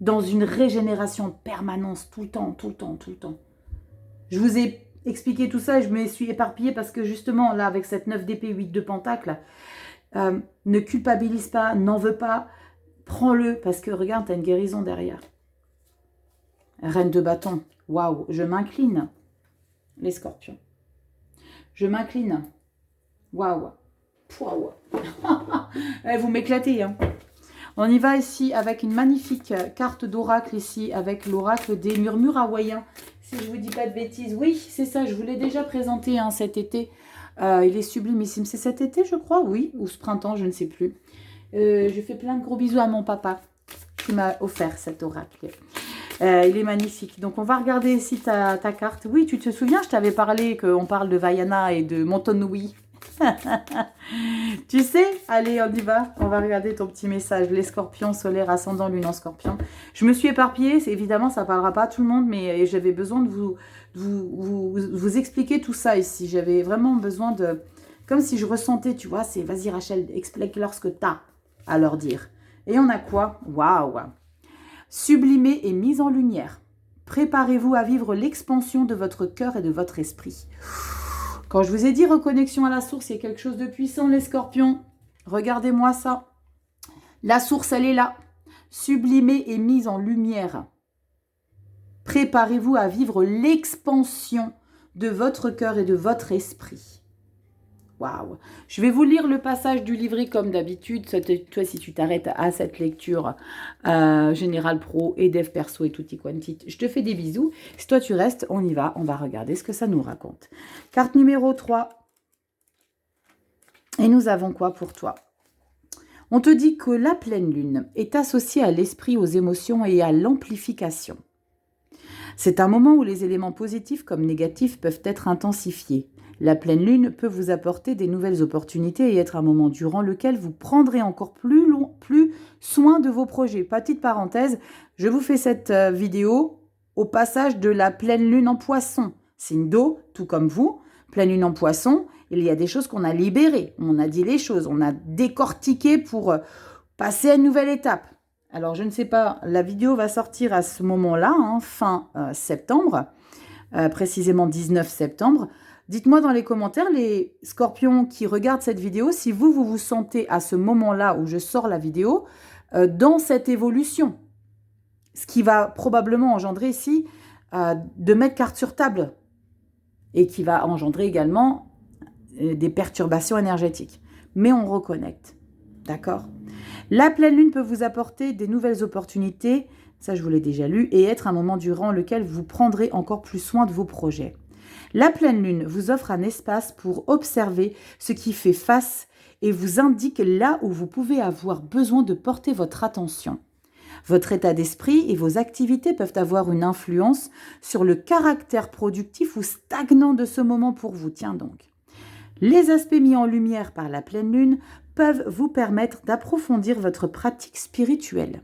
dans une régénération de permanence tout le temps, tout le temps, tout le temps. Je vous ai expliqué tout ça et je me suis éparpillée parce que justement, là, avec cette 9 d'épée, 8 de pentacle, ne culpabilise pas, n'en veux pas, prends-le parce que regarde, tu as une guérison derrière. Reine de bâton, waouh, je m'incline, les scorpions. Je m'incline, waouh. Waouh. Vous m'éclatez. Hein. On y va ici avec une magnifique carte d'oracle ici, avec l'oracle des murmures hawaïens. Si je vous dis pas de bêtises. Oui, c'est ça, je vous l'ai déjà présenté hein, cet été. Il est sublimissime. C'est cet été, je crois, oui. Ou ce printemps, je ne sais plus. Je fais plein de gros bisous à mon papa qui m'a offert cet oracle. Il est magnifique. Donc, on va regarder ici ta carte. Oui, tu te souviens, je t'avais parlé qu'on parle de Vaiana et de Motonui. Tu sais, allez, on y va. On va regarder ton petit message. Les scorpions, solaire, ascendant, lune en scorpion. Je me suis éparpillée. Évidemment, ça ne parlera pas à tout le monde, mais j'avais besoin de vous expliquer tout ça ici. J'avais vraiment besoin de... Comme si je ressentais, tu vois, c'est vas-y Rachel, explique-leur ce que tu as à leur dire. Et on a quoi? Waouh! Sublimé et mise en lumière. Préparez-vous à vivre l'expansion de votre cœur et de votre esprit. Quand je vous ai dit reconnexion à la source, il y a quelque chose de puissant, les scorpions. Regardez-moi ça. La source, elle est là. Sublimée et mise en lumière. Préparez-vous à vivre l'expansion de votre cœur et de votre esprit. Waouh! Je vais vous lire le passage du livret comme d'habitude. Toi, si tu t'arrêtes à cette lecture Général Pro et Dev Perso et Tutti Quanti, je te fais des bisous. Si toi, tu restes, on y va. On va regarder ce que ça nous raconte. Carte numéro 3. Et nous avons quoi pour toi? On te dit que la pleine lune est associée à l'esprit, aux émotions et à l'amplification. C'est un moment où les éléments positifs comme négatifs peuvent être intensifiés. La pleine lune peut vous apporter des nouvelles opportunités et être un moment durant lequel vous prendrez encore plus soin de vos projets. Petite parenthèse, je vous fais cette vidéo au passage de la pleine lune en poisson. Signe d'eau, tout comme vous, pleine lune en poisson, il y a des choses qu'on a libérées. On a dit les choses, on a décortiqué pour passer à une nouvelle étape. Alors, je ne sais pas, la vidéo va sortir à ce moment-là, fin septembre, précisément 19 septembre. Dites-moi dans les commentaires, les scorpions qui regardent cette vidéo, si vous vous sentez à ce moment-là où je sors la vidéo, dans cette évolution. Ce qui va probablement engendrer ici de mettre carte sur table et qui va engendrer également des perturbations énergétiques. Mais on reconnecte, d'accord? La pleine lune peut vous apporter des nouvelles opportunités, ça je vous l'ai déjà lu, et être un moment durant lequel vous prendrez encore plus soin de vos projets. La pleine lune vous offre un espace pour observer ce qui fait face et vous indique là où vous pouvez avoir besoin de porter votre attention. Votre état d'esprit et vos activités peuvent avoir une influence sur le caractère productif ou stagnant de ce moment pour vous. Tiens donc. Les aspects mis en lumière par la pleine lune peuvent vous permettre d'approfondir votre pratique spirituelle.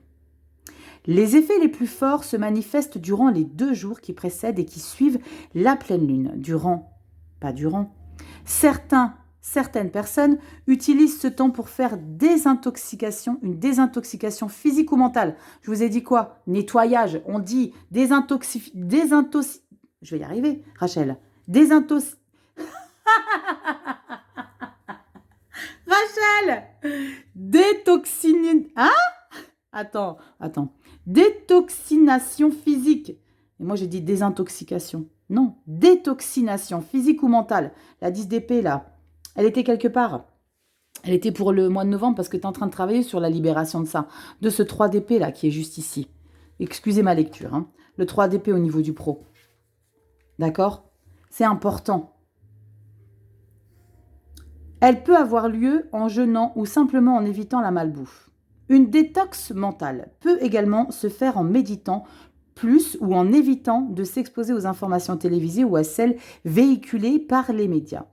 Les effets les plus forts se manifestent durant les 2 jours qui précèdent et qui suivent la pleine lune. Certaines personnes utilisent ce temps pour faire une désintoxication physique ou mentale. Je vous ai dit quoi? Nettoyage. On dit je vais y arriver, Rachel. Rachel, détoxination physique. Et moi, j'ai dit désintoxication. Non, détoxination physique ou mentale. La 10 d'épée, là, elle était quelque part. Elle était pour le mois de novembre parce que tu es en train de travailler sur la libération de ça. De ce 3 d'épée, là, qui est juste ici. Excusez ma lecture. Le 3 d'épée au niveau du pro. D'accord? C'est important. Elle peut avoir lieu en jeûnant ou simplement en évitant la malbouffe. Une détox mentale peut également se faire en méditant plus ou en évitant de s'exposer aux informations télévisées ou à celles véhiculées par les médias.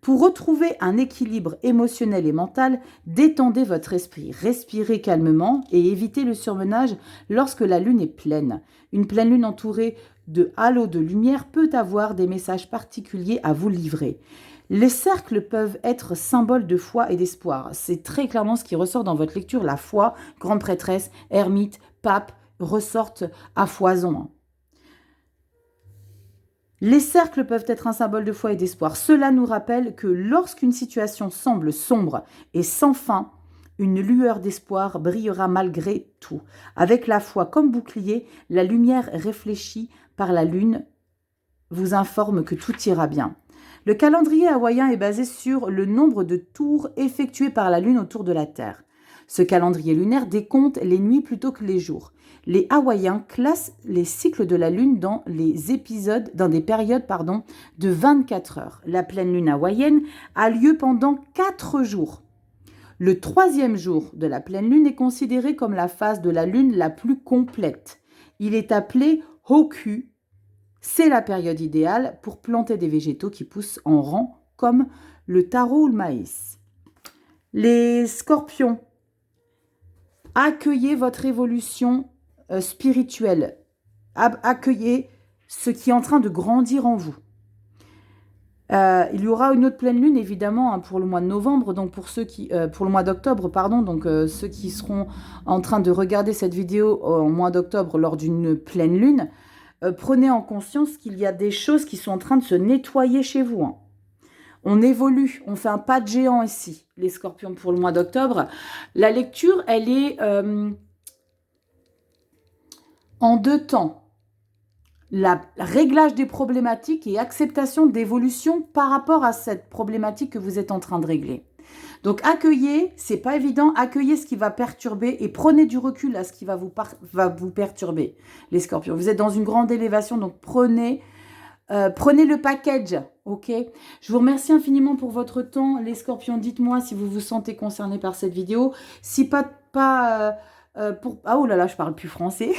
Pour retrouver un équilibre émotionnel et mental, détendez votre esprit, respirez calmement et évitez le surmenage lorsque la lune est pleine. Une pleine lune entourée de halos de lumière peut avoir des messages particuliers à vous livrer. Les cercles peuvent être symboles de foi et d'espoir. C'est très clairement ce qui ressort dans votre lecture. La foi, grande prêtresse, ermite, pape ressortent à foison. Les cercles peuvent être un symbole de foi et d'espoir. Cela nous rappelle que lorsqu'une situation semble sombre et sans fin, une lueur d'espoir brillera malgré tout. Avec la foi comme bouclier, la lumière réfléchie par la lune vous informe que tout ira bien. Le calendrier hawaïen est basé sur le nombre de tours effectués par la lune autour de la Terre. Ce calendrier lunaire décompte les nuits plutôt que les jours. Les Hawaïens classent les cycles de la lune dans des périodes de 24 heures. La pleine lune hawaïenne a lieu pendant 4 jours. Le 3e jour de la pleine lune est considéré comme la phase de la lune la plus complète. Il est appelé Hoku. C'est la période idéale pour planter des végétaux qui poussent en rang comme le taureau ou le maïs. Les scorpions, accueillez votre évolution spirituelle. Accueillez ce qui est en train de grandir en vous. Il y aura une autre pleine lune, évidemment, hein, pour le mois de novembre, donc pour le mois d'octobre, pardon, donc ceux qui seront en train de regarder cette vidéo au mois d'octobre lors d'une pleine lune, prenez en conscience qu'il y a des choses qui sont en train de se nettoyer chez vous. Hein. On évolue, on fait un pas de géant ici, les scorpions, pour le mois d'octobre. La lecture, elle est en 2 temps. Le réglage des problématiques et acceptation d'évolution par rapport à cette problématique que vous êtes en train de régler. Donc accueillez, c'est pas évident, accueillez ce qui va perturber et prenez du recul à ce qui va vous perturber, les scorpions. Vous êtes dans une grande élévation, donc prenez le package, ok? Je vous remercie infiniment pour votre temps, les scorpions. Dites-moi si vous vous sentez concernés par cette vidéo. Si ah oh là là, je parle plus français.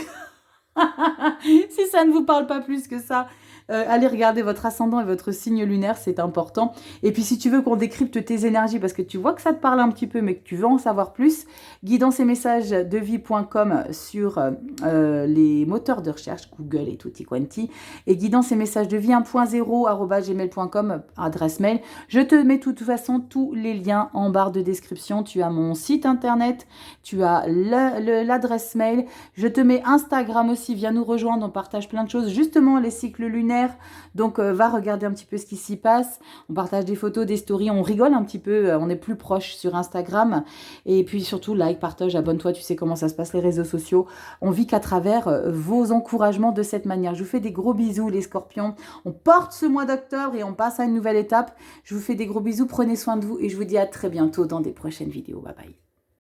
Si ça ne vous parle pas plus que ça, allez regarder votre ascendant et votre signe lunaire, c'est important. Et puis si tu veux qu'on décrypte tes énergies, parce que tu vois que ça te parle un petit peu, mais que tu veux en savoir plus, guidance et messages de vie.com sur les moteurs de recherche, Google et tutti quanti, et guidance et messages de vie 1.0@gmail.com, adresse mail. Je te mets de toute façon tous les liens en barre de description. Tu as mon site internet, tu as l'adresse mail, je te mets Instagram aussi, viens nous rejoindre, on partage plein de choses, justement les cycles lunaires, donc va regarder un petit peu ce qui s'y passe, on partage des photos, des stories, on rigole un petit peu, on est plus proche sur Instagram, et puis surtout like, partage, abonne-toi, tu sais comment ça se passe les réseaux sociaux, on vit qu'à travers vos encouragements de cette manière. Je vous fais des gros bisous les scorpions, on porte ce mois d'octobre et on passe à une nouvelle étape. Je vous fais des gros bisous, prenez soin de vous et je vous dis à très bientôt dans des prochaines vidéos, bye bye.